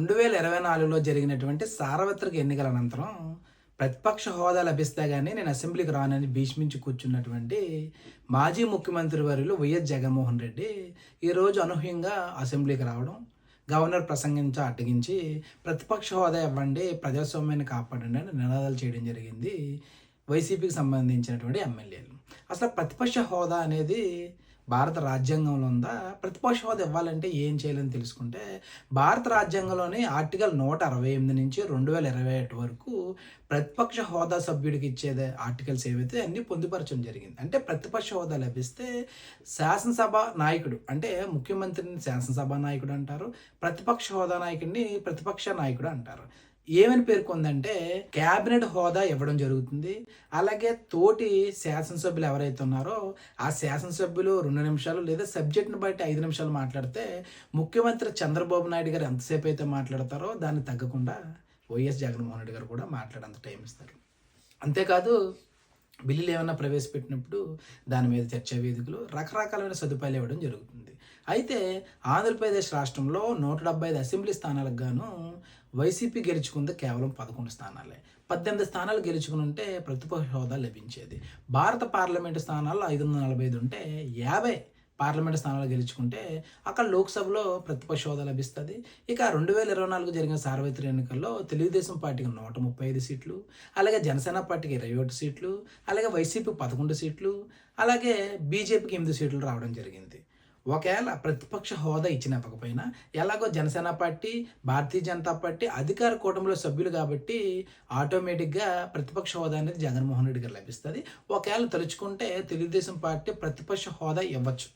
2024లో జరిగినటువంటి సార్వత్రిక ఎన్నికల అనంతరం ప్రతిపక్ష హోదా లభిస్తే గానీ నేను అసెంబ్లీకి రానని భీష్మించి కూర్చున్నటువంటి మాజీ ముఖ్యమంత్రి వర్యులు వైఎస్ జగన్మోహన్ రెడ్డి ఈరోజు అనూహ్యంగా అసెంబ్లీకి రావడం, గవర్నర్ అడ్డగించి ప్రతిపక్ష హోదా ఇవ్వండి, ప్రజాస్వామ్యాన్ని కాపాడండి అని నినాదాలు చేయడం జరిగింది వైసీపీకి సంబంధించినటువంటి ఎమ్మెల్యేలు. అసలు ప్రతిపక్ష హోదా అనేది భారత రాజ్యాంగంలో ఉందా? ప్రతిపక్ష హోదా ఇవ్వాలంటే ఏం చేయాలని తెలుసుకుంటే, భారత రాజ్యాంగంలోని ఆర్టికల్ 168 నుంచి 2021 వరకు ప్రతిపక్ష హోదా సభ్యుడికి ఇచ్చేదే ఆర్టికల్స్ ఏవైతే అన్నీ పొందుపరచడం జరిగింది. అంటే ప్రతిపక్ష హోదా లభిస్తే శాసనసభ నాయకుడు, అంటే ముఖ్యమంత్రిని శాసనసభ నాయకుడు అంటారు, ప్రతిపక్ష హోదా నాయకుడిని ప్రతిపక్ష నాయకుడు అంటారు. ఏమని పేర్కొందంటే క్యాబినెట్ హోదా ఇవ్వడం జరుగుతుంది. అలాగే తోటి శాసనసభ్యులు ఎవరైతే ఉన్నారో ఆ శాసనసభ్యులు 2 నిమిషాలు లేదా సబ్జెక్ట్ని బట్టి 5 నిమిషాలు మాట్లాడితే, ముఖ్యమంత్రి చంద్రబాబు నాయుడు గారు ఎంతసేపు అయితే మాట్లాడతారో దాన్ని తగ్గకుండా వైఎస్ జగన్మోహన్ రెడ్డి గారు కూడా మాట్లాడేంత టైం ఇస్తారు. అంతేకాదు, బిల్లులు ఏమైనా ప్రవేశపెట్టినప్పుడు దాని మీద చర్చా వేదికలు రకరకాలైన సదుపాయాలు ఇవ్వడం జరుగుతుంది. అయితే ఆంధ్రప్రదేశ్ రాష్ట్రంలో 175 అసెంబ్లీ స్థానాలకు గాను వైసీపీ గెలుచుకుంది కేవలం 11 స్థానాలే. 18 స్థానాలు గెలుచుకుని ఉంటే ప్రతిపక్ష హోదా లభించేది. భారత పార్లమెంటు స్థానాల్లో 545 ఉంటే 50 పార్లమెంటు స్థానాలు గెలుచుకుంటే అక్కడ లోక్సభలో ప్రతిపక్ష హోదా లభిస్తుంది. ఇక 2024 జరిగిన సార్వత్రిక ఎన్నికల్లో తెలుగుదేశం పార్టీకి 135 సీట్లు, అలాగే జనసేన పార్టీకి 21 సీట్లు, అలాగే వైసీపీ 11 సీట్లు, అలాగే బీజేపీకి 8 సీట్లు రావడం జరిగింది. ఒకవేళ ప్రతిపక్ష హోదా ఇవ్వకపోయినా ఎలాగో జనసేన పార్టీ, భారతీయ జనతా పార్టీ అధికార కూటమిలో సభ్యులు కాబట్టి ఆటోమేటిక్గా ప్రతిపక్ష హోదా అనేది జగన్మోహన్ రెడ్డి గారు లభిస్తుంది. ఒకవేళ తలుచుకుంటే తెలుగుదేశం పార్టీ ప్రతిపక్ష హోదా ఇవ్వచ్చు.